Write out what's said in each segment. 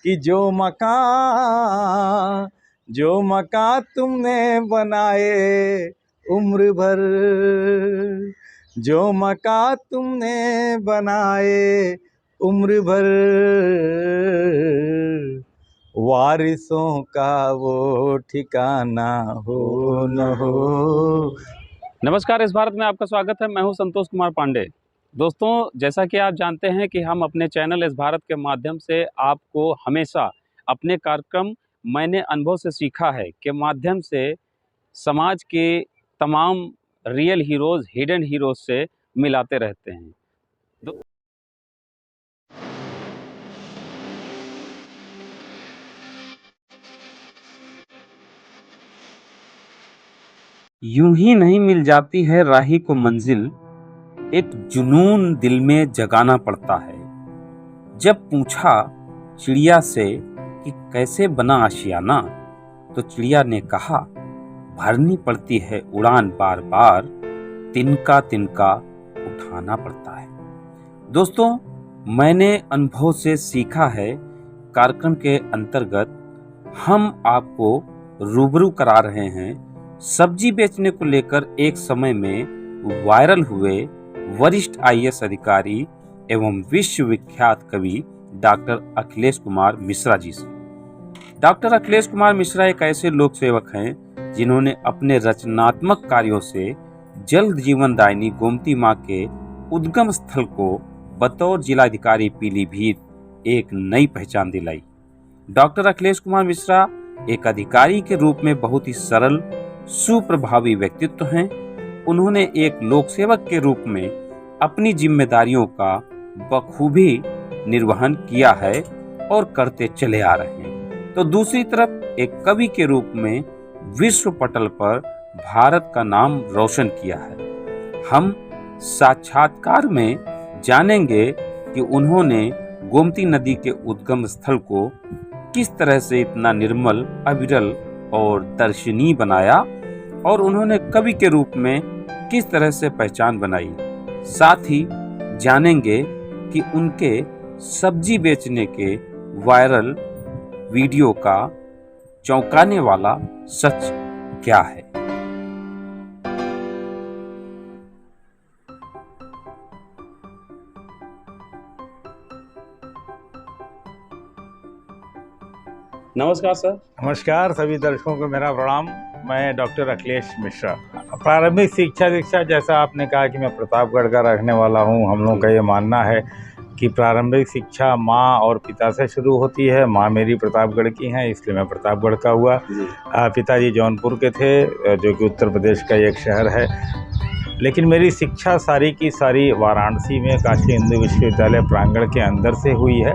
कि जो मकान तुमने बनाए उम्र भर, जो मकान तुमने बनाए उम्र भर, वारिसों का वो ठिकाना हो न हो। नमस्कार, इस भारत में आपका स्वागत है। मैं हूं संतोष कुमार पांडे। दोस्तों, जैसा कि आप जानते हैं कि हम अपने चैनल इस भारत के माध्यम से आपको हमेशा अपने कार्यक्रम मैंने अनुभव से सीखा है के माध्यम से समाज के तमाम रियल हीरोज़, हिडन हीरोज़ से मिलाते रहते हैं। यूं ही नहीं मिल जाती है राही को मंजिल, एक जुनून दिल में जगाना पड़ता है। जब पूछा चिड़िया से कि कैसे बना आशियाना, तो चिड़िया ने कहा भरनी पड़ती है उड़ान बार बार, तिनका तिनका उठाना पड़ता है। दोस्तों, मैंने अनुभव से सीखा है कार्यक्रम के अंतर्गत हम आपको रूबरू करा रहे हैं सब्जी बेचने को लेकर एक समय में वायरल हुए वरिष्ठ आईएएस अधिकारी एवं विश्वविख्यात कवि डॉक्टर अखिलेश कुमार मिश्रा जी से। डॉक्टर अखिलेश कुमार मिश्रा एक ऐसे लोक सेवक हैं जिन्होंने अपने रचनात्मक कार्यों से जल जीवनदायिनी गोमती मां के उद्गम स्थल को बतौर जिलाधिकारी पीलीभीत एक नई पहचान दिलाई। डॉक्टर अखिलेश कुमार मिश्रा एक अधिकारी के रूप में बहुत ही सरल, सुप्रभावी व्यक्तित्व हैं। उन्होंने एक लोक सेवक के रूप में अपनी जिम्मेदारियों का बखूबी निर्वहन किया है और करते चले आ रहे हैं। तो दूसरी तरफ एक कवि के रूप में विश्व पटल पर भारत का नाम रोशन किया है। हम साक्षात्कार में जानेंगे कि उन्होंने गोमती नदी के उद्गम स्थल को किस तरह से इतना निर्मल, अविरल और दर्शनीय बनाया और उन्होंने कवि के रूप में किस तरह से पहचान बनाई। साथ ही जानेंगे कि उनके सब्जी बेचने के वायरल वीडियो का चौंकाने वाला सच क्या है। नमस्कार सर। नमस्कार सभी दर्शकों को मेरा प्रणाम। मैं डॉक्टर अखिलेश मिश्रा। प्रारंभिक शिक्षा दीक्षा, जैसा आपने कहा कि मैं प्रतापगढ़ का रहने वाला हूं, हम लोगों का ये मानना है कि प्रारंभिक शिक्षा माँ और पिता से शुरू होती है। माँ मेरी प्रतापगढ़ की हैं, इसलिए मैं प्रतापगढ़ का हुआ। पिताजी जौनपुर के थे, जो कि उत्तर प्रदेश का एक शहर है। लेकिन मेरी शिक्षा सारी की सारी वाराणसी में काशी हिंदू विश्वविद्यालय प्रांगण के अंदर से हुई है।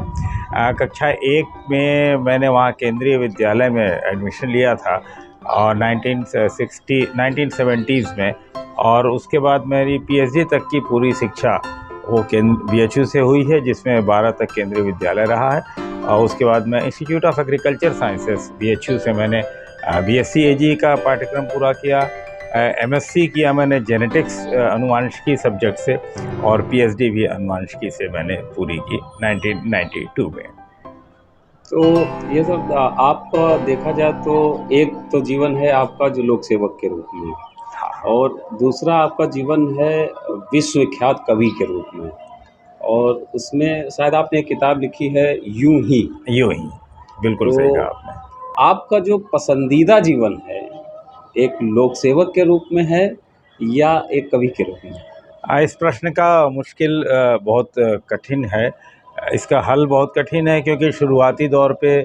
कक्षा 1 में मैंने वहाँ केंद्रीय विद्यालय में एडमिशन लिया था और 1970s में, और उसके बाद मेरी पीएचडी तक की पूरी शिक्षा वो बीएचयू से हुई है, जिसमें 12 तक केंद्रीय विद्यालय रहा है। और उसके बाद मैं institute of agriculture sciences BHU से मैंने बीएससी एजी का पाठ्यक्रम पूरा किया। एमएससी किया मैंने जेनेटिक्स अनुवांशिकी सब्जेक्ट से, और पीएचडी भी अनुवांशिकी से मैंने पूरी की 1992 में। तो ये सब आपका देखा जाए तो एक तो जीवन है आपका जो लोक सेवक के रूप में, और दूसरा आपका जीवन है विश्वविख्यात कवि के रूप में, और उसमें शायद आपने एक किताब लिखी है यूं ही। बिल्कुल सही कहा आपने। आपका जो पसंदीदा जीवन है एक लोक सेवक के रूप में है या एक कवि के रूप में? इस प्रश्न का मुश्किल बहुत कठिन है। इसका हल बहुत कठिन है, क्योंकि शुरुआती दौर पे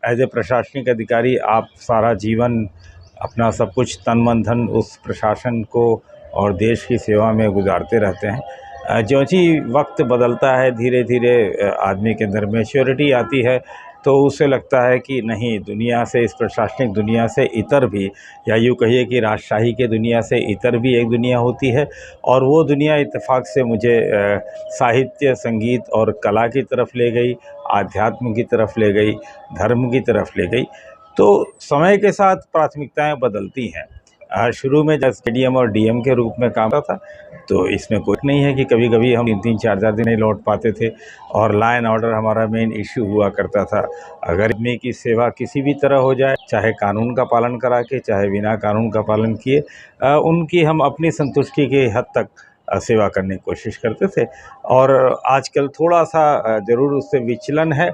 एज ए प्रशासनिक अधिकारी आप सारा जीवन अपना सब कुछ तन मन धन उस प्रशासन को और देश की सेवा में गुजारते रहते हैं। जो ही वक्त बदलता है, धीरे धीरे आदमी के अंदर मैच्योरिटी आती है, तो उसे लगता है कि नहीं, दुनिया से, इस प्रशासनिक दुनिया से इतर भी, या यूँ कहिए कि राजशाही के दुनिया से इतर भी एक दुनिया होती है। और वो दुनिया इत्तेफाक से मुझे साहित्य, संगीत और कला की तरफ ले गई, आध्यात्म की तरफ ले गई, धर्म की तरफ ले गई। तो समय के साथ प्राथमिकताएं बदलती हैं। शुरू में जब एडीएम और डीएम के रूप में काम करता था, तो इसमें कोई नहीं है कि कभी कभी हम 3-3 4-4 दिन नहीं लौट पाते थे, और लॉ एंड ऑर्डर हमारा मेन इश्यू हुआ करता था। अगर आदमी की सेवा किसी भी तरह हो जाए, चाहे कानून का पालन करा के, चाहे बिना कानून का पालन किए, उनकी हम अपनी संतुष्टि के हद तक सेवा करने की कोशिश करते थे। और आजकल थोड़ा सा ज़रूर उससे विचलन है,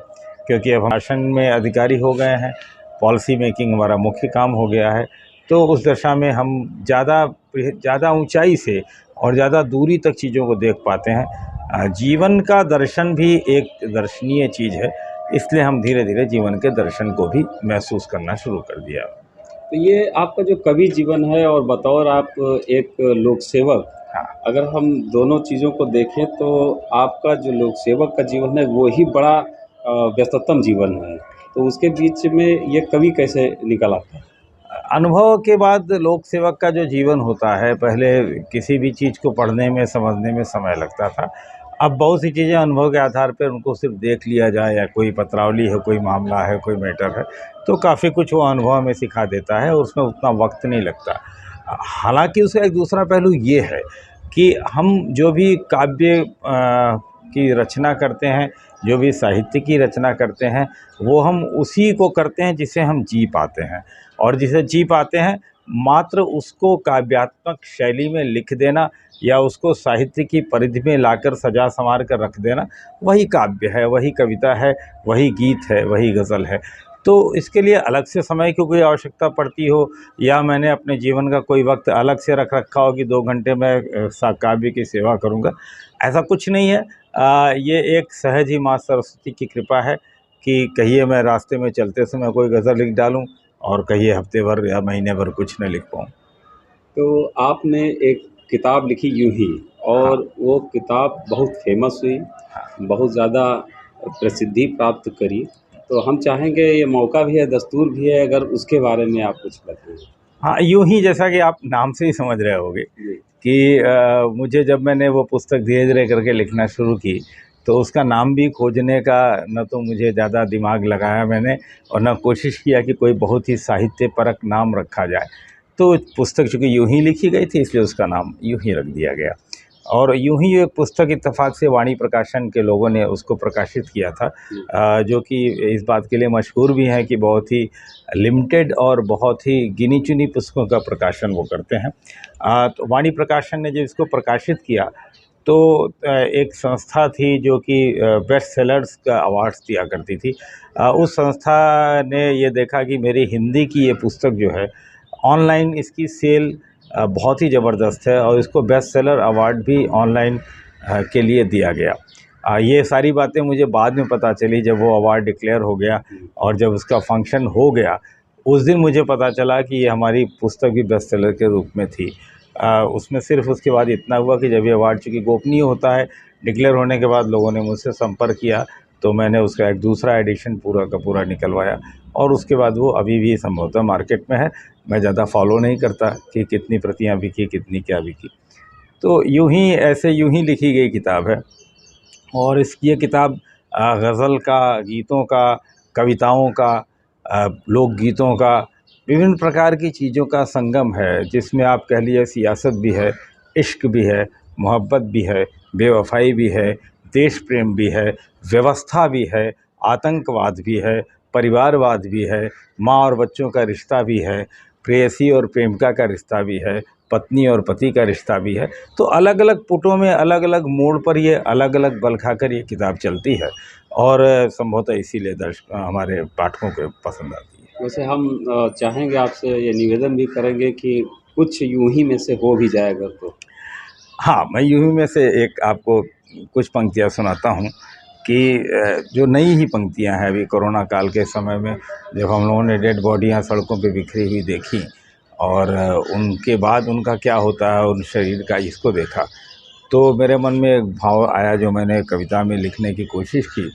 क्योंकि अब हम शासन में अधिकारी हो गए हैं, पॉलिसी मेकिंग हमारा मुख्य काम हो गया है। तो उस दशा में हम ज़्यादा ऊंचाई से और ज़्यादा दूरी तक चीज़ों को देख पाते हैं। जीवन का दर्शन भी एक दर्शनीय चीज़ है, इसलिए हम धीरे धीरे जीवन के दर्शन को भी महसूस करना शुरू कर दिया। तो ये आपका जो कवि जीवन है और बतौर आप एक लोक सेवक, हाँ। अगर हम दोनों चीज़ों को देखें तो आपका जो लोक सेवक का जीवन है वो ही बड़ा व्यस्ततम जीवन है, तो उसके बीच में ये कवि कैसे निकल आता है? अनुभव के बाद लोक सेवक का जो जीवन होता है, पहले किसी भी चीज़ को पढ़ने में, समझने में समय लगता था। अब बहुत सी चीज़ें अनुभव के आधार पर उनको सिर्फ देख लिया जाए, या कोई पत्रावली है, कोई मामला है, कोई मैटर है, तो काफ़ी कुछ वो अनुभव में सिखा देता है, और उसमें उतना वक्त नहीं लगता। हालांकि उसका एक दूसरा पहलू ये है कि हम जो भी काव्य की रचना करते हैं, जो भी साहित्य की रचना करते हैं, वो हम उसी को करते हैं जिसे हम जी पाते हैं। और जिसे जी पाते हैं, मात्र उसको काव्यात्मक शैली में लिख देना, या उसको साहित्य की परिधि में लाकर सजा संवार कर रख देना, वही काव्य है, वही कविता है, वही गीत है, वही गज़ल है। तो इसके लिए अलग से समय की कोई आवश्यकता पड़ती हो, या मैंने अपने जीवन का कोई वक्त अलग से रख रखा हो कि 2 घंटे मैं काव्य की सेवा करूँगा, ऐसा कुछ नहीं है। ये एक सहज ही माँ सरस्वती की कृपा है कि कहिए मैं रास्ते में चलते समय कोई गज़ल लिख डालूँ, और कहिए हफ्ते भर या महीने भर कुछ न लिख पाऊँ। तो आपने एक किताब लिखी यूं ही, हाँ। और वो किताब बहुत फेमस हुई, बहुत ज़्यादा प्रसिद्धि प्राप्त करी, तो हम चाहेंगे, ये मौका भी है, दस्तूर भी है, अगर उसके बारे में आप कुछ बताएं। हाँ, यूँ ही जैसा कि आप नाम से ही समझ रहे होंगे जी। कि मुझे जब मैंने वो पुस्तक धीरे-धीरे करके लिखना शुरू की, तो उसका नाम भी खोजने का न तो मुझे ज़्यादा दिमाग लगाया मैंने, और न कोशिश किया कि कोई बहुत ही साहित्यपरक नाम रखा जाए। तो पुस्तक चूँकि यूँ ही लिखी गई थी, इसलिए उसका नाम यूँ ही रख दिया गया। और यूँ ही एक पुस्तक इत्तेफ़ाक से वाणी प्रकाशन के लोगों ने उसको प्रकाशित किया था, जो कि इस बात के लिए मशहूर भी हैं कि बहुत ही लिमिटेड और बहुत ही गिनी-चुनी पुस्तकों का प्रकाशन वो करते हैं। तो वाणी प्रकाशन ने जब इसको प्रकाशित किया, तो एक संस्था थी जो कि बेस्ट सेलर्स का अवार्ड्स दिया करती थी। उस संस्था ने ये देखा कि मेरी हिंदी की ये पुस्तक जो है, ऑनलाइन इसकी सेल बहुत ही ज़बरदस्त है, और इसको बेस्ट सेलर अवार्ड भी ऑनलाइन के लिए दिया गया। ये सारी बातें मुझे बाद में पता चली, जब वो अवार्ड डिक्लेयर हो गया और जब उसका फंक्शन हो गया, उस दिन मुझे पता चला कि ये हमारी पुस्तक भी बेस्ट सेलर के रूप में थी। उसमें सिर्फ उसके बाद इतना हुआ कि जब ये अवार्ड चूँकि गोपनीय होता है, डिक्लेयर होने के बाद लोगों ने मुझसे संपर्क किया, तो मैंने उसका एक दूसरा एडिशन पूरा का पूरा निकलवाया, और उसके बाद वो अभी भी संभवतः मार्केट में है। मैं ज़्यादा फॉलो नहीं करता कि कितनी प्रतियाँ बिकी, कितनी क्या बिकी। तो यूँ ही लिखी गई किताब है, और ये किताब गज़ल का, गीतों का, कविताओं का, लोकगीतों का, विभिन्न प्रकार की चीज़ों का संगम है, जिसमें आप कह लीजिए सियासत भी है, इश्क भी है, मोहब्बत भी है, बेवफ़ाई भी है, देश प्रेम भी है, व्यवस्था भी है, आतंकवाद भी है, परिवारवाद भी है, माँ और बच्चों का रिश्ता भी है, प्रेयसी और प्रेमिका का रिश्ता भी है, पत्नी और पति का रिश्ता भी है। तो अलग-अलग पुटों में, अलग-अलग मोड़ पर ये अलग-अलग बल खाकर ये किताब चलती है, और संभवतः इसीलिए हमारे पाठकों को पसंद आती है। वैसे हम चाहेंगे, आपसे ये निवेदन भी करेंगे कि कुछ यूं ही में से हो भी जाए अगर तो। हाँ, मैं यूँ ही में से एक आपको कुछ पंक्तियाँ सुनाता हूँ कि जो नई ही पंक्तियाँ हैं, अभी कोरोना काल के समय में जब हम लोगों ने डेड बॉडियाँ सड़कों पे बिखरी हुई देखी, और उनके बाद उनका क्या होता है उन शरीर का, इसको देखा, तो मेरे मन में एक भाव आया जो मैंने कविता में लिखने की कोशिश की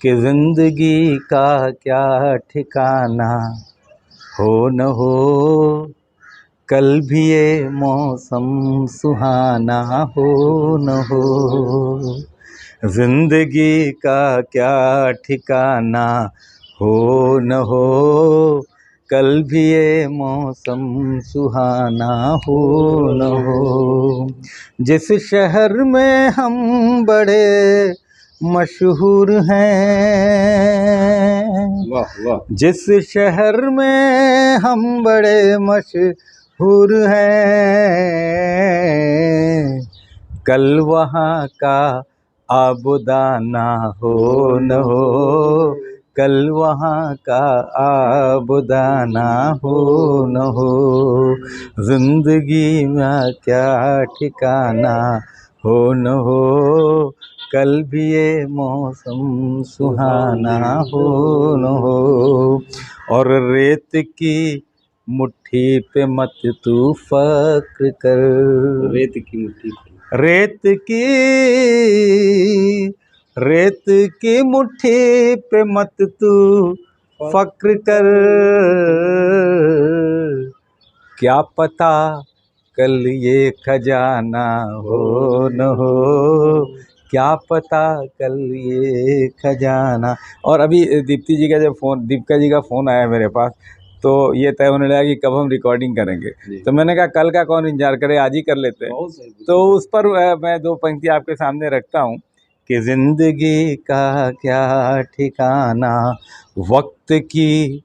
कि ज़िंदगी का क्या ठिकाना, हो न हो कल भी ये मौसम सुहाना, हो न हो ज़िंदगी का क्या ठिकाना, हो न हो कल भी ये मौसम सुहाना हो न हो। जिस शहर में हम बड़े मशहूर हैं, वाह वाह, जिस शहर में हम बड़े मशहूर हैं, कल वहाँ का आबुदाना हो न हो, कल वहाँ का आबुदाना हो न हो। जिंदगी में क्या ठिकाना हो न हो, कल भी ये मौसम सुहाना हो न हो। और रेत की मुट्ठी पे मत तू फक्र कर, रेत की मुट्ठी पे, रेत की मुट्ठी पे मत तू फक्र कर, क्या पता कल ये खजाना हो न हो, क्या पता कल ये खजाना। और अभी दीप्ति जी का जब फ़ोन, दीपिका जी का फ़ोन आया मेरे पास, तो ये तय होने लगा कि कब हम रिकॉर्डिंग करेंगे। तो मैंने कहा कल का कौन इंतजार करे, आज ही कर लेते हैं। तो उस पर मैं दो पंक्ति आपके सामने रखता हूँ कि ज़िंदगी का क्या ठिकाना, वक्त की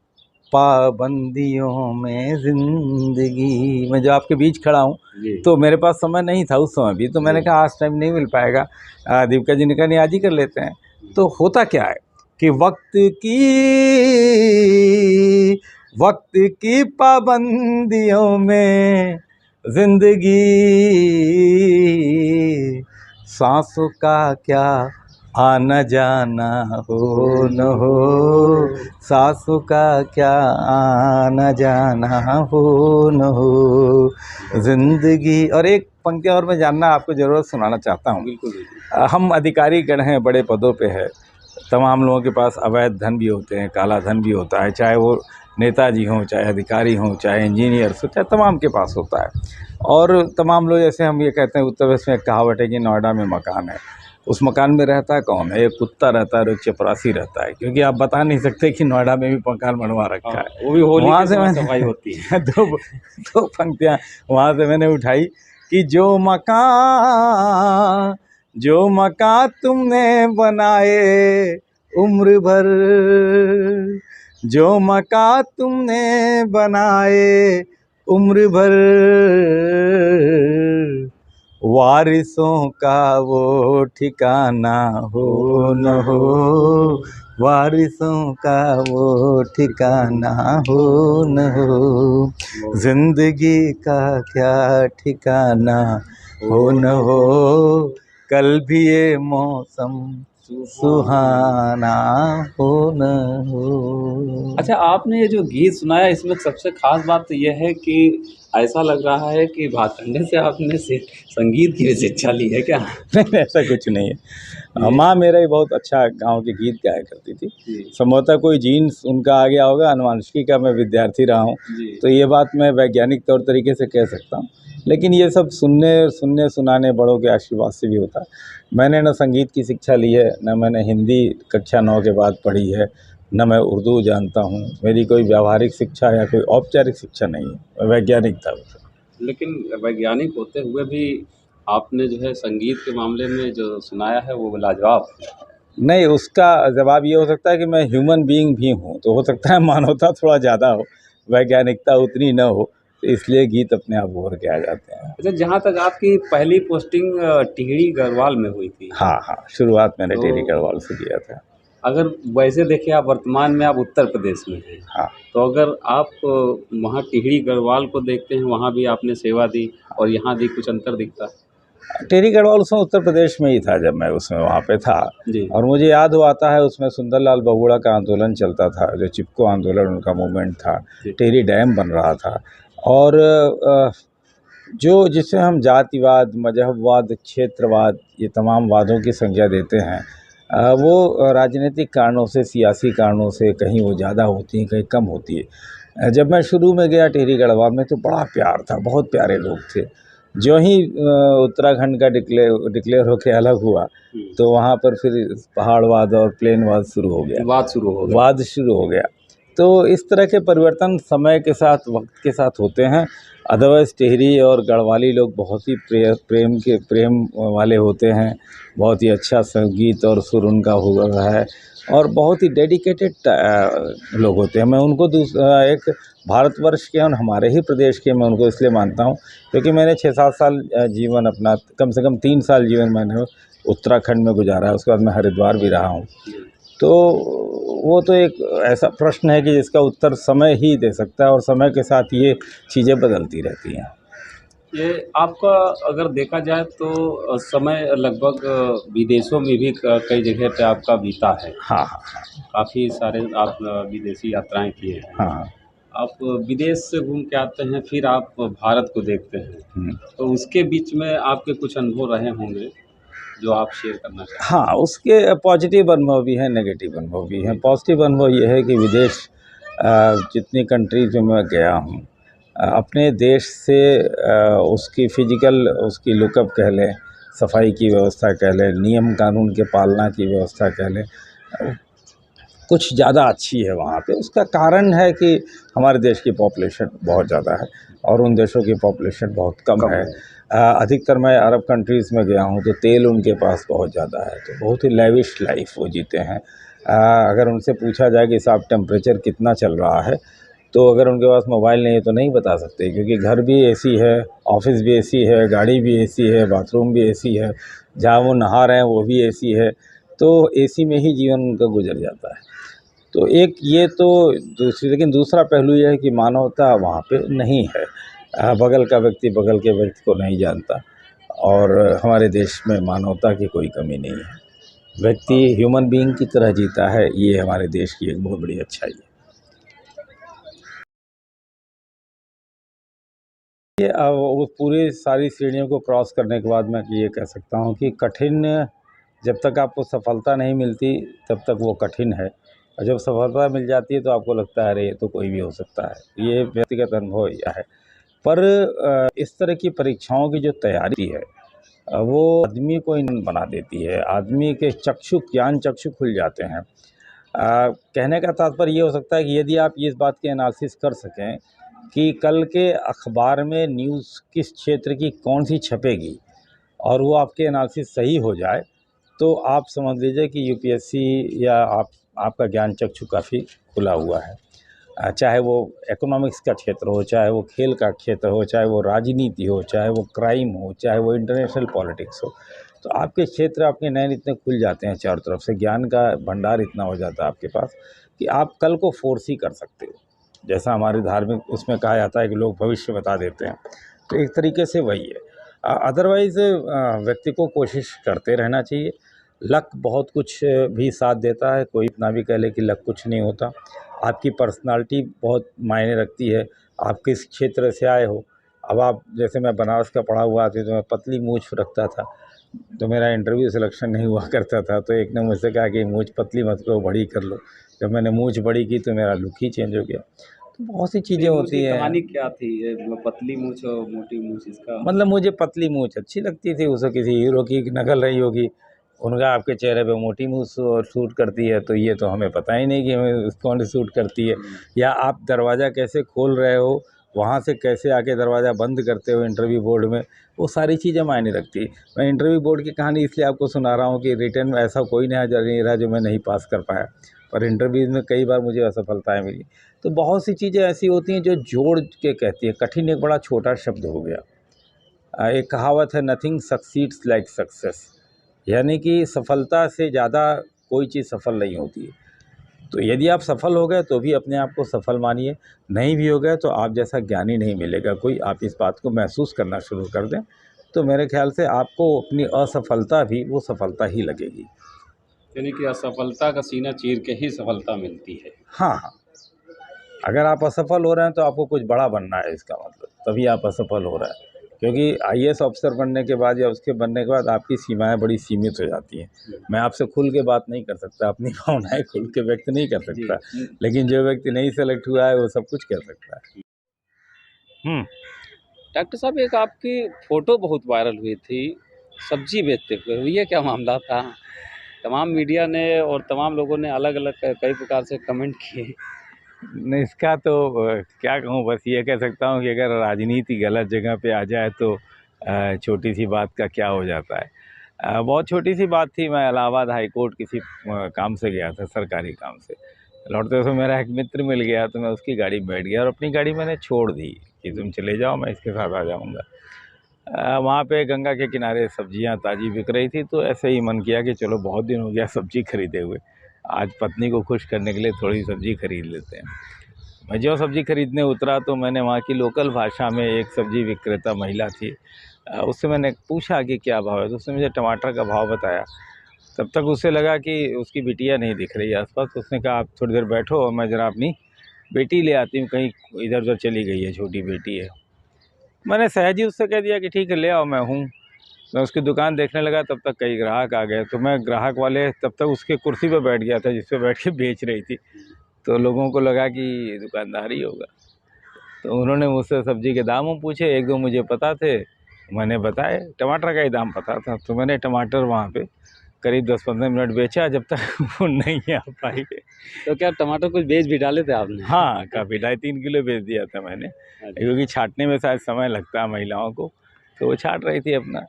पाबंदियों में ज़िंदगी। मैं जो आपके बीच खड़ा हूँ, तो मेरे पास समय नहीं था उस समय भी, तो मैंने कहा आज टाइम नहीं मिल पाएगा। दीपिका जी ने कहा नहीं आज ही कर लेते हैं। तो होता क्या है कि वक्त की पाबंदियों में ज़िंदगी, सांसों का क्या आना जाना हो न हो, सांसों का क्या आना जाना हो न हो। ज़िंदगी। और एक पंक्ति और मैं जानना आपको ज़रूरत सुनाना चाहता हूँ। बिल्कुल। हम अधिकारी गण हैं, बड़े पदों पे है, तमाम लोगों के पास अवैध धन भी होते हैं, काला धन भी होता है, चाहे वो नेताजी हों, चाहे अधिकारी हों, चाहे इंजीनियर्स हो, चाहे तमाम के पास होता है। और तमाम लोग, जैसे हम ये कहते हैं उत्तर प्रदेश में एक कहावत है कि नोएडा में मकान है, उस मकान में रहता कौन है? एक कुत्ता रहता है और एक चपरासी रहता है, क्योंकि आप बता नहीं सकते कि नोएडा में भी मकान बनवा रखा है। वो भी होली वहाँ के से समय मैंने सफाई होती है। दो पंक्तियाँ वहाँ से मैंने उठाई कि जो मकान तुमने बनाए उम्र भर, जो मकान तुमने बनाए उम्र भर, वारिसों का वो ठिकाना हो न हो, वारिसों का वो ठिकाना हो न हो। जिंदगी का क्या ठिकाना हो न हो, कल भी ये मौसम सुहाना हो न हो। अच्छा, आपने ये जो गीत सुनाया, इसमें सबसे खास बात तो यह है कि ऐसा लग रहा है कि भातखंडे से आपने संगीत की भी शिक्षा ली है क्या? नहीं, ऐसा कुछ नहीं है। माँ मेरा ही बहुत अच्छा गांव के गीत गाया करती थी। संभवतः कोई जीन्स उनका आ गया होगा, अनुवांशिकी का मैं विद्यार्थी रहा हूँ, तो ये बात मैं वैज्ञानिक तौर तरीके से कह सकता हूँ। लेकिन ये सब सुनने सुनाने बड़ों के आशीर्वाद से भी होता है। मैंने न संगीत की शिक्षा ली है, न मैंने हिंदी कक्षा 9 के बाद पढ़ी है, न मैं उर्दू जानता हूँ। मेरी कोई व्यावहारिक शिक्षा या कोई औपचारिक शिक्षा नहीं है, मैं वैज्ञानिक था। लेकिन वैज्ञानिक होते हुए भी आपने जो है संगीत के मामले में जो सुनाया है वो लाजवाब है। नहीं, उसका जवाब ये हो सकता है कि मैं ह्यूमन बीइंग भी हूँ, तो हो सकता है मानवता थोड़ा ज़्यादा हो, वैज्ञानिकता उतनी न हो, तो इसलिए गीत अपने आप उभर के आ जाते हैं। अच्छा, जहाँ तक आपकी पहली पोस्टिंग टिहरी गढ़वाल में हुई थी। हाँ, शुरुआत मैंने टिहरी गढ़वाल से किया था। अगर वैसे देखें, आप वर्तमान में आप उत्तर प्रदेश में हैं, हाँ, तो अगर आप वहाँ टिहरी गढ़वाल को देखते हैं, वहाँ भी आपने सेवा दी और यहाँ भी कुछ अंतर दिखता है? टिहरी गढ़वाल उसमें उत्तर प्रदेश में ही था जब मैं उसमें वहाँ पे था। और मुझे याद हो आता है उसमें सुंदरलाल बहुगुणा का आंदोलन चलता था, जो चिपको आंदोलन उनका मूवमेंट था, टिहरी डैम बन रहा था। और जो जिसे हम जातिवाद, मजहबवाद, क्षेत्रवाद, ये तमाम वादों की संज्ञा देते हैं, वो राजनीतिक कारणों से, सियासी कारणों से कहीं वो ज़्यादा होती हैं, कहीं कम होती है। जब मैं शुरू में गया टिहरी गढ़वाल में तो बड़ा प्यार था, बहुत प्यारे लोग थे। जो ही उत्तराखंड का डिक्लेयर होके अलग हुआ, तो वहाँ पर फिर पहाड़वाद और प्लेनवाद शुरू हो गया। वाद शुरू हो गया। तो इस तरह के परिवर्तन समय के साथ, वक्त के साथ होते हैं। अदरवाइज़ टिहरी और गढ़वाली लोग बहुत ही प्रेम वाले होते हैं। बहुत ही अच्छा संगीत और सुर उनका हुआ है और बहुत ही डेडिकेटेड लोग होते हैं। मैं उनको एक भारतवर्ष के और हमारे ही प्रदेश के मैं उनको इसलिए मानता हूँ क्योंकि मैंने 6-7 साल जीवन अपना, कम से कम 3 साल जीवन मैंने उत्तराखंड में गुजारा है। उसके बाद मैं हरिद्वार भी रहा हूँ। तो वो तो एक ऐसा प्रश्न है कि जिसका उत्तर समय ही दे सकता है और समय के साथ ये चीज़ें बदलती रहती हैं। ये आपका अगर देखा जाए तो समय लगभग विदेशों में भी कई जगह पे आपका बीता है। हाँ, हाँ, हाँ। काफ़ी सारे आप विदेशी यात्राएं किए हैं। हाँ, हाँ। आप विदेश से घूम के आते हैं, फिर आप भारत को देखते हैं, तो उसके बीच में आपके कुछ अनुभव रहे होंगे जो आप शेयर करना चाहें। हाँ, उसके पॉजिटिव अनुभव भी हैं, नेगेटिव अनुभव भी हैं। पॉजिटिव अनुभव ये है कि विदेश जितनी कंट्रीज़ में मैं गया हूँ, अपने देश से उसकी फ़िज़िकल उसकी लुकअप कह लें, सफाई की व्यवस्था कह लें, नियम कानून के पालना की व्यवस्था कह लें, कुछ ज़्यादा अच्छी है वहाँ पे। उसका कारण है कि हमारे देश की पॉपुलेशन बहुत ज़्यादा है और उन देशों की पॉपुलेशन बहुत कम है। अधिकतर मैं अरब कंट्रीज़ में गया हूँ तो तेल उनके पास बहुत ज़्यादा है, तो बहुत ही लेविश लाइफ वो जीते हैं। अगर उनसे पूछा जाए कि साहब टेम्परेचर कितना चल रहा है, तो अगर उनके पास मोबाइल नहीं है तो नहीं बता सकते क्योंकि घर भी एसी है, ऑफ़िस भी एसी है, गाड़ी भी एसी है, बाथरूम भी एसी है, जहाँ वो नहा रहे हैं वो भी एसी है, तो एसी में ही जीवन उनका गुजर जाता है। तो एक ये तो लेकिन दूसरा पहलू ये है कि मानवता वहाँ पे नहीं है। बगल का व्यक्ति बगल के व्यक्ति को नहीं जानता और हमारे देश में मानवता की कोई कमी नहीं है। व्यक्ति ह्यूमन बीइंग की तरह जीता है, ये हमारे देश की एक बहुत बड़ी अच्छाई है। ये वो पूरी सारी सीढ़ियों को क्रॉस करने के बाद मैं ये कह सकता हूँ कि कठिन, जब तक आपको सफलता नहीं मिलती तब तक वो कठिन है और जब सफलता मिल जाती है तो आपको लगता है अरे ये तो कोई भी हो सकता है। ये व्यक्तिगत अनुभव यह है। पर इस तरह की परीक्षाओं की जो तैयारी है वो आदमी को इन बना देती है। आदमी के ज्ञान चक्षु खुल जाते हैं। कहने का तात्पर्य ये हो सकता है कि यदि आप इस बात की एनालिसिस कर सकें कि कल के अखबार में न्यूज़ किस क्षेत्र की कौन सी छपेगी और वो आपके एनालिसिस सही हो जाए, तो आप समझ लीजिए कि यूपीएससी या आपका ज्ञान चक्षु काफ़ी खुला हुआ है। चाहे वो इकोनॉमिक्स का क्षेत्र हो, चाहे वो खेल का क्षेत्र हो, चाहे वो राजनीति हो, चाहे वो क्राइम हो, चाहे वो इंटरनेशनल पॉलिटिक्स हो, तो आपके क्षेत्र, आपके नयन इतने खुल जाते हैं चारों तरफ से, ज्ञान का भंडार इतना हो जाता है आपके पास कि आप कल को फोर्स ही कर सकते हो। जैसा हमारे धार्मिक उसमें कहा जाता है कि लोग भविष्य बता देते हैं, तो एक तरीके से वही है। अदरवाइज़ व्यक्ति को कोशिश करते रहना चाहिए। लक बहुत कुछ भी साथ देता है, कोई इतना भी कह ले कि लक कुछ नहीं होता। आपकी पर्सनालिटी बहुत मायने रखती है, आप किस क्षेत्र से आए हो। अब आप जैसे मैं बनारस का पढ़ा हुआ आदमी, तो मैं पतली मूँछ रखता था, तो मेरा इंटरव्यू सिलेक्शन नहीं हुआ करता था। तो एक ने मुझसे कहा कि मूँछ पतली मत करो, बड़ी कर लो। जब मैंने मूँछ बड़ी की तो मेरा लुक ही चेंज हो गया। तो बहुत सी चीज़ें होती हैं। कहानी क्या थी ये, पतली मूछ और मोटी मूछ, इसका मतलब मुझे पतली मूँछ अच्छी लगती थी, उसे किसी हीरो की नकल रही होगी, उनका आपके चेहरे पे मोटी मूँछ और सूट करती है, तो ये तो हमें पता ही नहीं कि हमें कौन सी सूट करती है। या आप दरवाज़ा कैसे खोल रहे हो, वहाँ से कैसे आके दरवाज़ा बंद करते हो इंटरव्यू बोर्ड में, वो सारी चीज़ें मायने रखती है। मैं इंटरव्यू बोर्ड की कहानी इसलिए आपको सुना रहा हूँ कि रिटन में ऐसा कोई नहीं रहा जो मैं नहीं पास कर पाया, पर इंटरव्यूज़ में कई बार मुझे असफलताएँ मिली। तो बहुत सी चीज़ें ऐसी होती हैं जो जोड़ के कहती है। कठिन एक बड़ा छोटा शब्द हो गया। एक कहावत है, नथिंग सक्सीड्स लाइक सक्सेस, यानी कि सफलता से ज़्यादा कोई चीज़ सफल नहीं होती है। तो यदि आप सफल हो गए तो भी अपने आप को सफल मानिए, नहीं भी हो गए तो आप जैसा ज्ञानी नहीं मिलेगा कोई। आप इस बात को महसूस करना शुरू कर दें तो मेरे ख्याल से आपको अपनी असफलता भी वो सफलता ही लगेगी। यानी कि असफलता का सीना चीर के ही सफलता मिलती है। हाँ, हाँ। अगर आप असफल हो रहे हैं तो आपको कुछ बड़ा बनना है, इसका मतलब तभी आप असफल हो रहे हैं। क्योंकि आईएएस ऑफिसर बनने के बाद या उसके बनने के बाद आपकी सीमाएं बड़ी सीमित हो जाती हैं। मैं आपसे खुल के बात नहीं कर सकता, अपनी भावनाएं खुल के व्यक्त नहीं कर सकता, लेकिन जो व्यक्ति नहीं सेलेक्ट हुआ है वो सब कुछ कर सकता है। डॉक्टर साहब, एक आपकी फ़ोटो बहुत वायरल हुई थी सब्जी बेचते हुए, ये क्या मामला था? तमाम मीडिया ने और तमाम लोगों ने अलग अलग कई प्रकार से कमेंट किए, नहीं, इसका तो क्या कहूँ, बस ये कह सकता हूँ कि अगर राजनीति गलत जगह पे आ जाए तो छोटी सी बात का क्या हो जाता है। बहुत छोटी सी बात थी, मैं इलाहाबाद हाई कोर्ट किसी काम से गया था, सरकारी काम से। लौटते समय मेरा एक मित्र मिल गया, तो मैं उसकी गाड़ी में बैठ गया और अपनी गाड़ी मैंने छोड़ दी कि तुम चले जाओ, मैं इसके साथ आ जाऊँगा। वहाँ पे गंगा के किनारे सब्जियाँ ताज़ी बिक रही थी, तो ऐसे ही मन किया कि चलो बहुत दिन हो गया सब्जी खरीदे हुए, आज पत्नी को खुश करने के लिए थोड़ी सब्जी खरीद लेते हैं। मैं जो सब्जी खरीदने उतरा तो मैंने वहाँ की लोकल भाषा में एक सब्जी विक्रेता महिला थी, उससे मैंने पूछा कि क्या भाव है, तो उसने मुझे टमाटर का भाव बताया। तब तक उसे लगा कि उसकी बिटिया नहीं दिख रही है आसपास, तो उसने कहा आप थोड़ी देर बैठो और मैं ज़रा अपनी बेटी ले आती हूँ, कहीं इधर उधर चली गई है, छोटी बेटी है। मैंने सहज ही उससे कह दिया कि ठीक है ले आओ, मैं हूँ। मैं उसकी दुकान देखने लगा, तब तक कई ग्राहक आ गए, तो मैं ग्राहक वाले तब तक उसके कुर्सी पे बैठ गया था जिस पे बैठ के बेच रही थी। तो लोगों को लगा कि दुकानदार ही होगा, तो उन्होंने मुझसे सब्जी के दाम पूछे, एक दो मुझे पता थे, मैंने बताए, टमाटर का ही दाम पता था, तो मैंने टमाटर वहाँ पे करीब 10-15 मिनट बेचा जब तक वो नहीं आ पाई। तो क्या टमाटर कुछ बेच भी डाले थे आपने? हाँ, काफ़ी 2.5-3 किलो बेच दिया था मैंने, क्योंकि छाँटने में शायद समय लगता है महिलाओं को, तो वो छाँट रही थी अपना।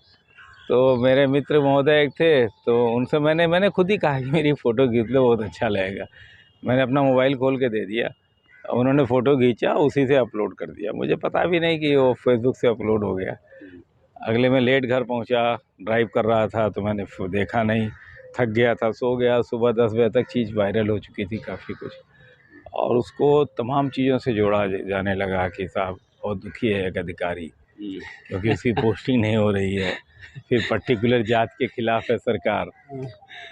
तो मेरे मित्र महोदय एक थे, तो उनसे मैंने खुद ही कहा कि मेरी फ़ोटो खींच लो, बहुत अच्छा लगेगा। मैंने अपना मोबाइल खोल के दे दिया, उन्होंने फ़ोटो खींचा, उसी से अपलोड कर दिया। मुझे पता भी नहीं कि वो फेसबुक से अपलोड हो गया। अगले मैं लेट घर पहुंचा, ड्राइव कर रहा था, तो मैंने देखा नहीं, थक गया था, सो गया। सुबह 10 बजे तक चीज़ वायरल हो चुकी थी काफ़ी कुछ, और उसको तमाम चीज़ों से जोड़ा जाने लगा कि साहब बहुत दुखी है एक अधिकारी, क्योंकि उसकी पोस्टिंग नहीं हो रही है, फिर पर्टिकुलर जात के खिलाफ है सरकार।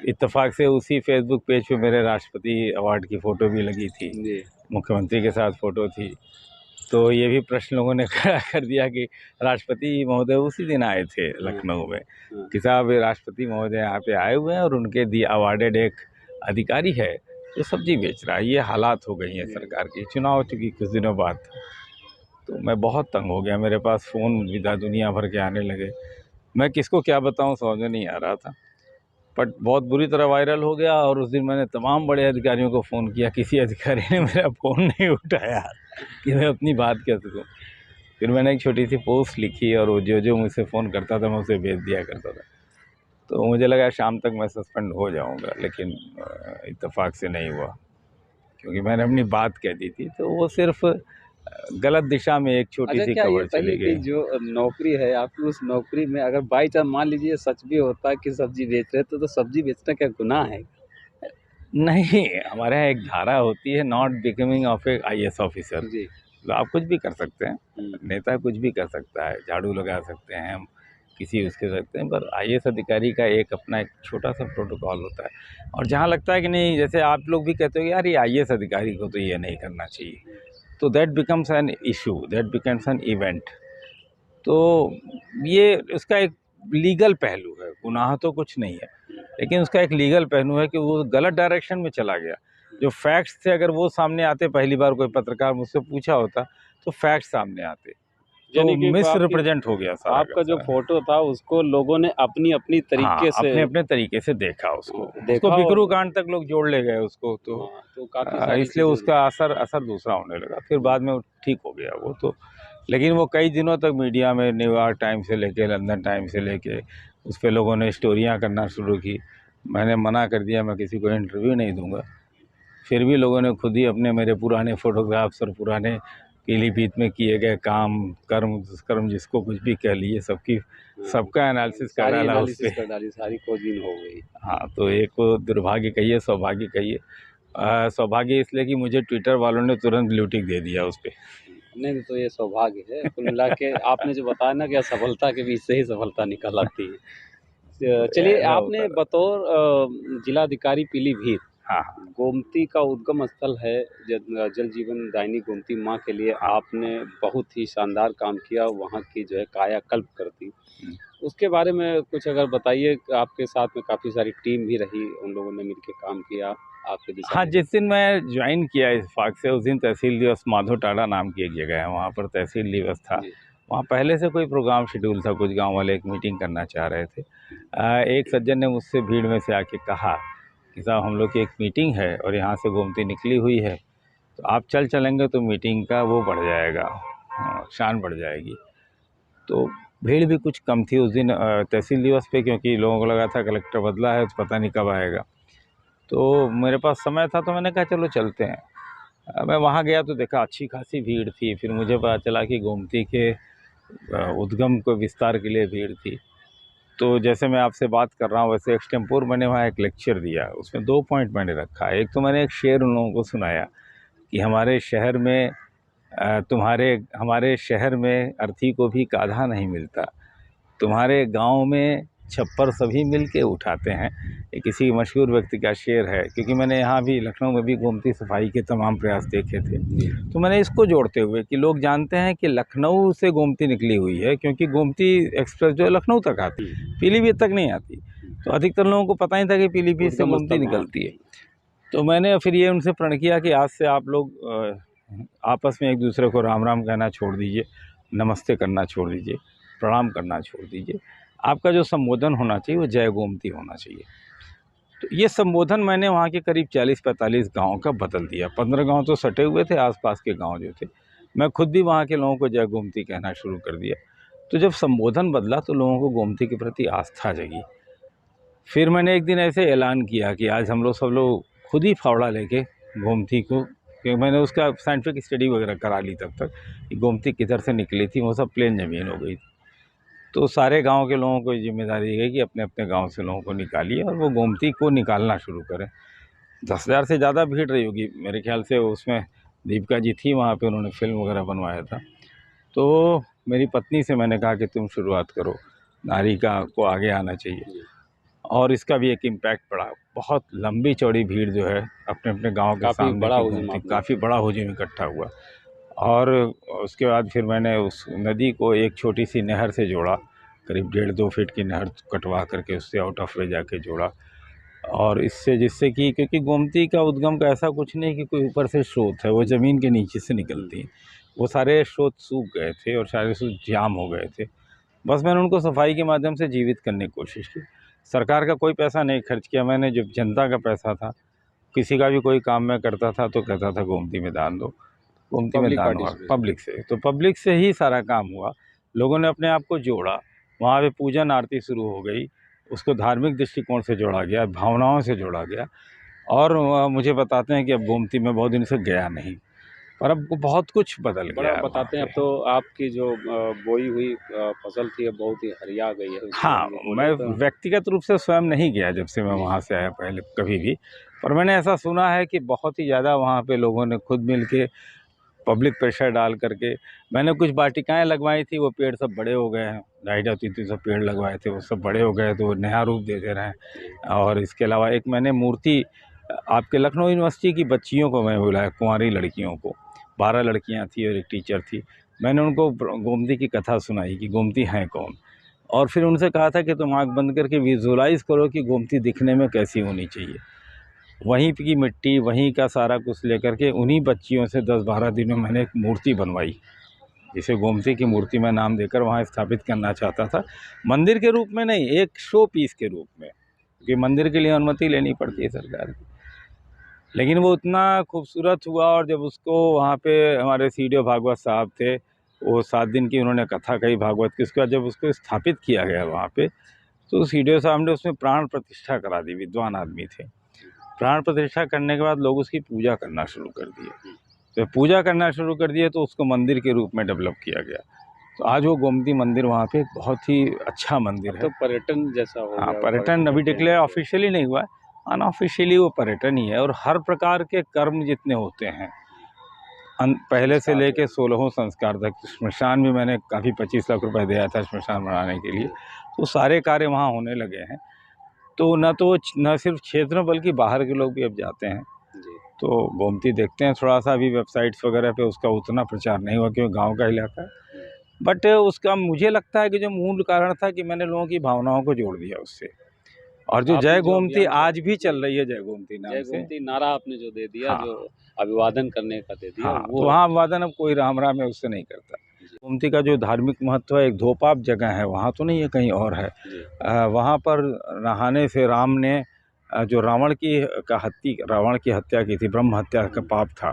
इत्तेफाक से उसी फेसबुक पेज पे मेरे राष्ट्रपति अवार्ड की फ़ोटो भी लगी थी, मुख्यमंत्री के साथ फ़ोटो थी। तो ये भी प्रश्न लोगों ने खड़ा कर दिया कि राष्ट्रपति महोदय उसी दिन आए थे लखनऊ में, कि साहब राष्ट्रपति महोदय यहाँ पे आए हुए हैं और उनके दी अवार्डेड एक अधिकारी है जो सब्जी बेच रहा है। ये हालात हो गई हैं सरकार की, चुनाव चूँकि कुछ दिनों बाद था, तो मैं बहुत तंग हो गया। मेरे पास फ़ोन विदा दुनिया भर के आने लगे, मैं किसको क्या बताऊँ समझ में नहीं आ रहा था, बट बहुत बुरी तरह वायरल हो गया। और उस दिन मैंने तमाम बड़े अधिकारियों को फ़ोन किया, किसी अधिकारी ने मेरा फ़ोन नहीं उठाया कि मैं अपनी बात कह सकूँ। फिर मैंने एक छोटी सी पोस्ट लिखी और वो जो मुझसे फ़ोन करता था मैं उसे भेज दिया करता था। तो मुझे लगा शाम तक मैं सस्पेंड हो जाऊंगा, लेकिन इत्तेफाक से नहीं हुआ, क्योंकि मैंने अपनी बात कह दी थी। तो वो सिर्फ गलत दिशा में एक छोटी अच्छा, सी क्या ये खबर चली बताइए कि गई। जो नौकरी है आपकी, उस नौकरी में अगर बाई चांस मान लीजिए सच भी होता है कि सब्जी बेच रहे तो सब्जी बेचना क्या गुनाह है? नहीं, हमारे यहाँ एक धारा होती है, not becoming of a IAS officer. जी। तो आप कुछ भी कर सकते हैं, नेता कुछ भी कर सकता है, झाड़ू लगा सकते हैं हम, किसी उसके सकते हैं, पर IAS अधिकारी का एक अपना एक छोटा सा प्रोटोकॉल होता है। और जहाँ लगता है कि नहीं, जैसे आप लोग भी कहते हो यार ये IAS अधिकारी को तो ये नहीं करना चाहिए, तो that becomes an issue, that becomes an event. तो ये उसका एक लीगल पहलू है, गुनाह तो कुछ नहीं है, लेकिन उसका एक लीगल पहलू है कि वो गलत डायरेक्शन में चला गया। जो फैक्ट्स थे अगर वो सामने आते, पहली बार कोई पत्रकार मुझसे पूछा होता तो फैक्ट्स सामने आते, तो यानी कि मिस आपकी रिप्रेजेंट हो गया सारा का आपका जो सारा। फ़ोटो था उसको लोगों ने अपनी-अपनी हाँ, तरीके से अपने अपने तरीके से देखा उसको, उसको देखा बिकरू और कांड तक लोग जोड़ ले गए उसको, तो हाँ, तो काफ़ी सारी इसलिए चीज़ें उसका असर असर दूसरा होने लगा। फिर बाद में वो ठीक हो गया वो तो, लेकिन वो कई दिनों तक मीडिया में न्यूयॉर्क टाइम्स से लेके लंदन टाइम्स से लेके उस पर लोगों ने स्टोरियाँ करना शुरू की। मैंने मना कर दिया, मैं किसी को इंटरव्यू नहीं दूंगा। फिर भी लोगों ने खुद ही अपने मेरे पुराने फ़ोटोग्राफ्स और पुराने पीलीभीत में किए गए काम, कर्म दुष्कर्म जिसको कुछ भी कह लिए, सबका एनालिसिस कर सारी डाला उस एनालिसिस पर। कर डाली, सारी खोजबीन हो गई। हाँ, तो एक वो दुर्भाग्य कहिए, सौभाग्य कहिए। सौभाग्य इसलिए कि मुझे ट्विटर वालों ने तुरंत ब्लू टिक दे दिया उस पे। नहीं, तो ये सौभाग्य है। कुल मिला के आपने जो बताया ना कि असफलता के बीच से ही सफलता निकल आती है। चलिए, ऐसा होता आपने रहा। बतौर जिलाधिकारी पीलीभीत, हाँ, हाँ। गोमती का उद्गम स्थल है, जल जीवन दायिनी गोमती माँ के लिए हाँ, आपने बहुत ही शानदार काम किया, वहाँ की जो है कायाकल्प कर दी। हुँ। उसके बारे में कुछ अगर बताइए, आपके साथ में काफ़ी सारी टीम भी रही, उन लोगों ने मिलके काम किया आपके दिशा हाँ, निर्देश। जिस दिन मैं जॉइन किया इत्तेफ़ाक से, उस दिन तहसील दिवस, माधो टाडा नाम की एक जगह है, वहाँ पर तहसील दिवस था। जी। वहाँ पहले से कोई प्रोग्राम शेड्यूल था, कुछ गाँव वाले एक मीटिंग करना चाह रहे थे। एक सज्जन ने मुझसे भीड़ में से आके कहा कि साहब हम लोग की एक मीटिंग है और यहाँ से गोमती निकली हुई है, तो आप चलेंगे तो मीटिंग का वो बढ़ जाएगा, शान बढ़ जाएगी। तो भीड़ भी कुछ कम थी उस दिन तहसील दिवस पे, क्योंकि लोगों को लगा था कलेक्टर बदला है तो पता नहीं कब आएगा। तो मेरे पास समय था तो मैंने कहा चलो चलते हैं। मैं वहाँ गया तो देखा अच्छी खासी भीड़ थी। फिर मुझे पता चला कि गोमती के उद्गम को विस्तार के लिए भीड़ थी। तो जैसे मैं आपसे बात कर रहा हूँ वैसे एक्सटेम्पोर मैंने वहाँ एक लेक्चर दिया। उसमें 2 पॉइंट मैंने रखा। एक तो मैंने एक शेर उन लोगों को सुनाया कि हमारे शहर में हमारे शहर में अर्थी को भी काढ़ा नहीं मिलता, तुम्हारे गांव में छप्पर सभी मिल के उठाते हैं। ये किसी मशहूर व्यक्ति का शेर है। क्योंकि मैंने यहाँ भी लखनऊ में भी गोमती सफाई के तमाम प्रयास देखे थे, तो मैंने इसको जोड़ते हुए कि लोग जानते हैं कि लखनऊ से गोमती निकली हुई है, क्योंकि गोमती एक्सप्रेस जो है लखनऊ तक आती, पीलीभीत तक नहीं आती। तो अधिकतर लोगों को पता ही था कि पीलीभीत से गोमती निकलती है। तो मैंने फिर ये उनसे प्रण किया कि आज से आप लोग आपस में एक दूसरे को राम राम कहना छोड़ दीजिए, नमस्ते करना छोड़ दीजिए, प्रणाम करना छोड़ दीजिए। आपका जो संबोधन होना चाहिए वो जय गोमती होना चाहिए। तो ये संबोधन मैंने वहाँ के करीब 40-45 गाँव का बदल दिया। 15 गाँव तो सटे हुए थे, आसपास के गाँव जो थे, मैं खुद भी वहाँ के लोगों को जय गोमती कहना शुरू कर दिया। तो जब संबोधन बदला तो लोगों को गोमती के प्रति आस्था जगी। फिर मैंने एक दिन ऐसे ऐलान किया कि आज हम लोग सब लोग खुद ही फावड़ा लेके गोमती को, कि मैंने उसका साइंटिफिक स्टडी वगैरह करा ली तब तक कि गोमती किधर से निकली थी। वो सब प्लेन ज़मीन हो गई थी। तो सारे गांव के लोगों को जिम्मेदारी दी गई कि अपने अपने गांव से लोगों को निकालिए और वो गोमती को निकालना शुरू करें। 10,000 से ज़्यादा भीड़ रही होगी मेरे ख्याल से। उसमें दीपिका जी थी वहाँ पे, उन्होंने फिल्म वगैरह बनवाया था। तो मेरी पत्नी से मैंने कहा कि तुम शुरुआत करो, नारी को आगे आना चाहिए। और इसका भी एक इम्पैक्ट पड़ा। बहुत लंबी चौड़ी भीड़ जो है अपने अपने गांव के सामने काफ़ी बड़ा हुजूम इकट्ठा हुआ। और उसके बाद फिर मैंने उस नदी को एक छोटी सी नहर से जोड़ा, करीब 1.5-2 फीट की नहर कटवा करके उससे आउट ऑफ वे जाके जोड़ा। और इससे जिससे कि, क्योंकि गोमती का उद्गम का ऐसा कुछ नहीं कि कोई ऊपर से स्रोत है, वो ज़मीन के नीचे से निकलती है। वो सारे स्रोत सूख गए थे और सारे स्रोत जाम हो गए थे। बस मैंने उनको सफाई के माध्यम से जीवित करने की कोशिश की। सरकार का कोई पैसा नहीं खर्च किया मैंने, जब जनता का पैसा था। किसी का भी कोई काम मैं करता था तो कहता था गोमती में दान दो, गोमती में दान हुआ पब्लिक से। तो पब्लिक से ही सारा काम हुआ। लोगों ने अपने आप को जोड़ा, वहाँ पे पूजन आरती शुरू हो गई, उसको धार्मिक दृष्टिकोण से जोड़ा गया, भावनाओं से जोड़ा गया। और मुझे बताते हैं कि अब गोमती में बहुत दिन से गया नहीं, पर अब बहुत कुछ बदल गया है। बताते हैं अब तो आपकी जो बोई हुई फसल थी अब बहुत ही हरिया गई है। हाँ, मैं व्यक्तिगत रूप से स्वयं नहीं गया जब से मैं वहाँ से आया पहले कभी भी, पर मैंने ऐसा सुना है कि बहुत ही ज़्यादा वहाँ पे लोगों ने खुद मिल के पब्लिक प्रेशर डाल करके, मैंने कुछ वाटिकाएँ लगवाई थी, वो पेड़ सब बड़े हो गए हैं। 250-300 पेड़ लगवाए थे, वो सब बड़े हो गए तो नया रूप दे दे रहे हैं। और इसके अलावा एक मैंने मूर्ति आपके लखनऊ यूनिवर्सिटी की बच्चियों को मैं बुलाया, कुंवारी लड़कियों को, 12 लड़कियाँ थी और एक टीचर थी। मैंने उनको गोमती की कथा सुनाई कि गोमती हैं कौन, और फिर उनसे कहा था कि तुम आँख बंद करके विजुअलाइज़ करो कि गोमती दिखने में कैसी होनी चाहिए। वहीं की मिट्टी, वहीं का सारा कुछ लेकर के उन्हीं बच्चियों से 10-12 दिन में मैंने एक मूर्ति बनवाई, जिसे गोमती की मूर्ति मैं नाम देकर वहाँ स्थापित करना चाहता था। मंदिर के रूप में नहीं, एक शो पीस के रूप में, क्योंकि मंदिर के लिए अनुमति लेनी पड़ती है सरकार की। लेकिन वो इतना खूबसूरत हुआ। और जब उसको वहाँ पे हमारे सीडीओ भागवत साहब थे, वो 7 दिन की उन्होंने कथा कही भागवत की। उसके बाद जब उसको स्थापित किया गया वहाँ पे, तो सीडीओ साहब ने उसमें प्राण प्रतिष्ठा करा दी। विद्वान आदमी थे। प्राण प्रतिष्ठा करने के बाद लोग उसकी पूजा करना शुरू कर दिए। तो पूजा करना शुरू कर दिए तो उसको मंदिर के रूप में डेवलप किया गया। तो आज वो गोमती मंदिर वहाँ पे बहुत ही अच्छा मंदिर है। तो पर्यटन जैसा हो गया। हाँ, पर्यटन अभी डिक्लेयर ऑफिशियली नहीं हुआ, अनऑफिशियली वो पर्यटन ही है। और हर प्रकार के कर्म जितने होते हैं, पहले से लेके 16 संस्कार तक, श्मशान भी मैंने काफ़ी 25 लाख रुपए दिया था श्मशान बनाने के लिए। तो सारे कार्य वहाँ होने लगे हैं। तो न सिर्फ क्षेत्र में बल्कि बाहर के लोग भी अब जाते हैं तो गोमती देखते हैं। थोड़ा सा अभी वेबसाइट्स वगैरह पे उसका उतना प्रचार नहीं हुआ क्योंकि गांव का इलाका है। बट उसका मुझे लगता है कि जो मूल कारण था कि मैंने लोगों की भावनाओं को जोड़ दिया उससे। और जो जय गोमती आज भी चल रही है, जय गोमती नाम से, जय गोमती नारा आपने जो दे दिया, जो अभिवादन करने का दे दिया, वो तो वहाँ अभिवादन अब कोई राम राम है उससे नहीं करता। गोमती का जो धार्मिक महत्व है, एक धोपाप जगह है वहाँ, तो नहीं है कहीं और है। वहाँ पर नहाने से राम ने जो रावण की हत्या की थी, ब्रह्म हत्या का पाप था,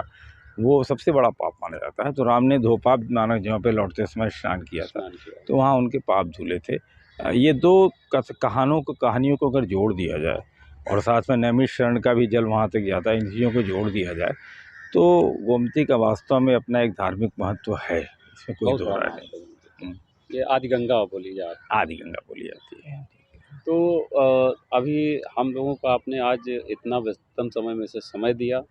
वो सबसे बड़ा पाप माना जाता है। तो राम ने 2 पाप मानव जीवन पे लौटते समय स्नान किया था, तो वहाँ उनके पाप धुले थे। ये 2 कहानियों को अगर जोड़ दिया जाए और साथ में नैमिषारण्य का भी जल वहाँ तक जाता है, इन चीज़ों को जोड़ दिया जाए तो गोमती का वास्तव में अपना एक धार्मिक महत्व है, इसमें कोई दो राय नहीं। ये आदि गंगा बोली जाती आदि गंगा बोली जाती है। तो अभी हम लोगों को आपने आज इतना व्यस्ततम समय में से समय दिया,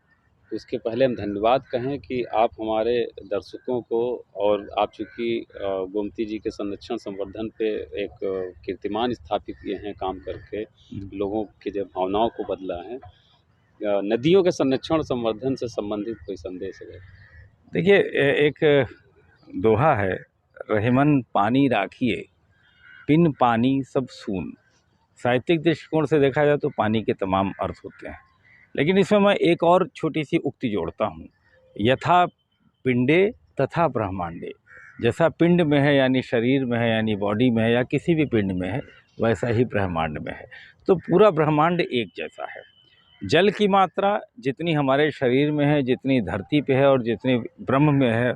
उसके पहले हम धन्यवाद कहें कि आप हमारे दर्शकों को, और आप चूँकि गोमती जी के संरक्षण संवर्धन पे एक कीर्तिमान स्थापित किए हैं काम करके, लोगों की जो भावनाओं को बदला है, नदियों के संरक्षण संवर्धन से संबंधित कोई संदेश है? देखिए एक दोहा है, रहीमन पानी राखिए बिन पानी सब सून। साहित्यिक दृष्टिकोण से देखा जाए तो पानी के तमाम अर्थ होते हैं, लेकिन इसमें मैं एक और छोटी सी उक्ति जोड़ता हूँ, यथा पिंडे तथा ब्रह्मांडे। जैसा पिंड में है यानी शरीर में है यानी बॉडी में है या किसी भी पिंड में है, वैसा ही ब्रह्मांड में है। तो पूरा ब्रह्मांड एक जैसा है। जल की मात्रा जितनी हमारे शरीर में है, जितनी धरती पे है और जितनी ब्रह्म में है,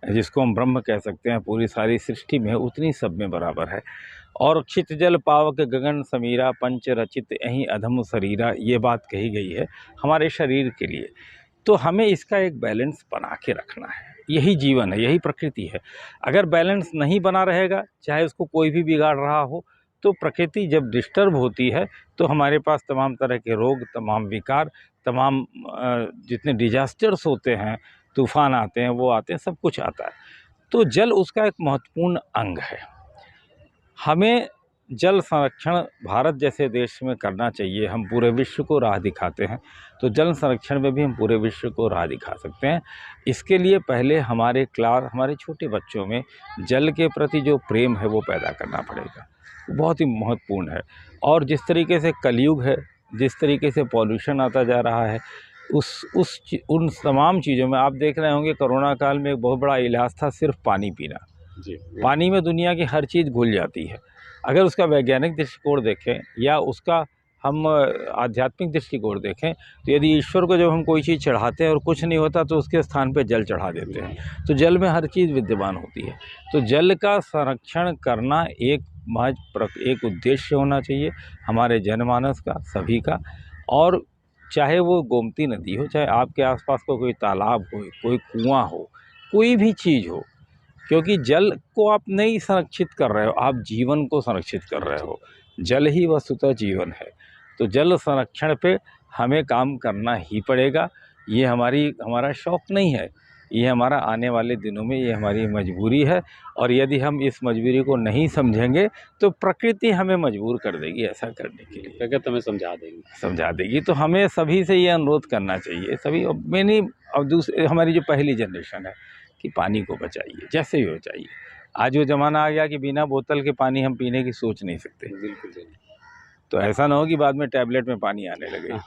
जिसको हम ब्रह्म कह सकते हैं, पूरी सारी सृष्टि में है, उतनी सब में बराबर है। और क्षित जल पावक गगन समीरा पंच रचित यहीं अधम शरीरा, ये बात कही गई है हमारे शरीर के लिए। तो हमें इसका एक बैलेंस बना के रखना है, यही जीवन है, यही प्रकृति है। अगर बैलेंस नहीं बना रहेगा, चाहे उसको कोई भी बिगाड़ रहा हो, तो प्रकृति जब डिस्टर्ब होती है तो हमारे पास तमाम तरह के रोग, तमाम विकार, तमाम जितने डिजास्टर्स होते हैं, तूफान आते हैं, वो आते हैं, सब कुछ आता है। तो जल उसका एक महत्वपूर्ण अंग है। हमें जल संरक्षण भारत जैसे देश में करना चाहिए। हम पूरे विश्व को राह दिखाते हैं, तो जल संरक्षण में भी हम पूरे विश्व को राह दिखा सकते हैं। इसके लिए पहले हमारे छोटे बच्चों में जल के प्रति जो प्रेम है वो पैदा करना पड़ेगा, बहुत ही महत्वपूर्ण है। और जिस तरीके से कलयुग है, जिस तरीके से पॉल्यूशन आता जा रहा है, उन तमाम चीज़ों में आप देख रहे होंगे, कोरोना काल में एक बहुत बड़ा इलाज था सिर्फ पानी पीना। जी, पानी में दुनिया की हर चीज़ घुल जाती है। अगर उसका वैज्ञानिक दृष्टिकोण देखें या उसका हम आध्यात्मिक दृष्टिकोण देखें, तो यदि ईश्वर को जब हम कोई चीज़ चढ़ाते हैं और कुछ नहीं होता तो उसके स्थान पे जल चढ़ा देते हैं, तो जल में हर चीज़ विद्यमान होती है। तो जल का संरक्षण करना एक उद्देश्य होना चाहिए हमारे जनमानस का, सभी का। और चाहे वो गोमती नदी हो, चाहे आपके आसपास का कोई तालाब हो, कोई कुआं हो, कोई भी चीज़ हो, क्योंकि जल को आप नहीं संरक्षित कर रहे हो, आप जीवन को संरक्षित कर रहे हो। जल ही वस्तुतः जीवन है। तो जल संरक्षण पे हमें काम करना ही पड़ेगा। ये हमारा शौक़ नहीं है, ये हमारा आने वाले दिनों में ये हमारी मजबूरी है। और यदि हम इस मजबूरी को नहीं समझेंगे तो प्रकृति हमें मजबूर कर देगी ऐसा करने के लिए। प्रकृति हमें समझा देगी। तो हमें सभी से ये अनुरोध करना चाहिए, सभी, अब दूसरे हमारी जो पहली जनरेशन है, कि पानी को बचाइए, जैसे भी बचाइए। आज वो ज़माना आ गया कि बिना बोतल के पानी हम पीने की सोच नहीं सकते। बिल्कुल। तो ऐसा ना हो कि बाद में टैबलेट में पानी आने लगे।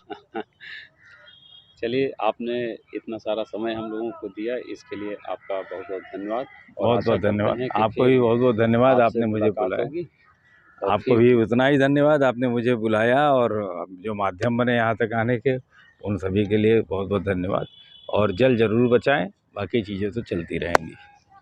चलिए, आपने इतना सारा समय हम लोगों को दिया, इसके लिए आपका बहुत बहुत धन्यवाद। बहुत बहुत धन्यवाद। आपको भी बहुत बहुत धन्यवाद, आपने मुझे बुलाया। आपको भी उतना ही धन्यवाद, आपने मुझे बुलाया, और जो माध्यम बने यहाँ तक आने के, उन सभी के लिए बहुत बहुत धन्यवाद। और जल ज़रूर बचाएं, बाकी चीज़ें तो चलती रहेंगी।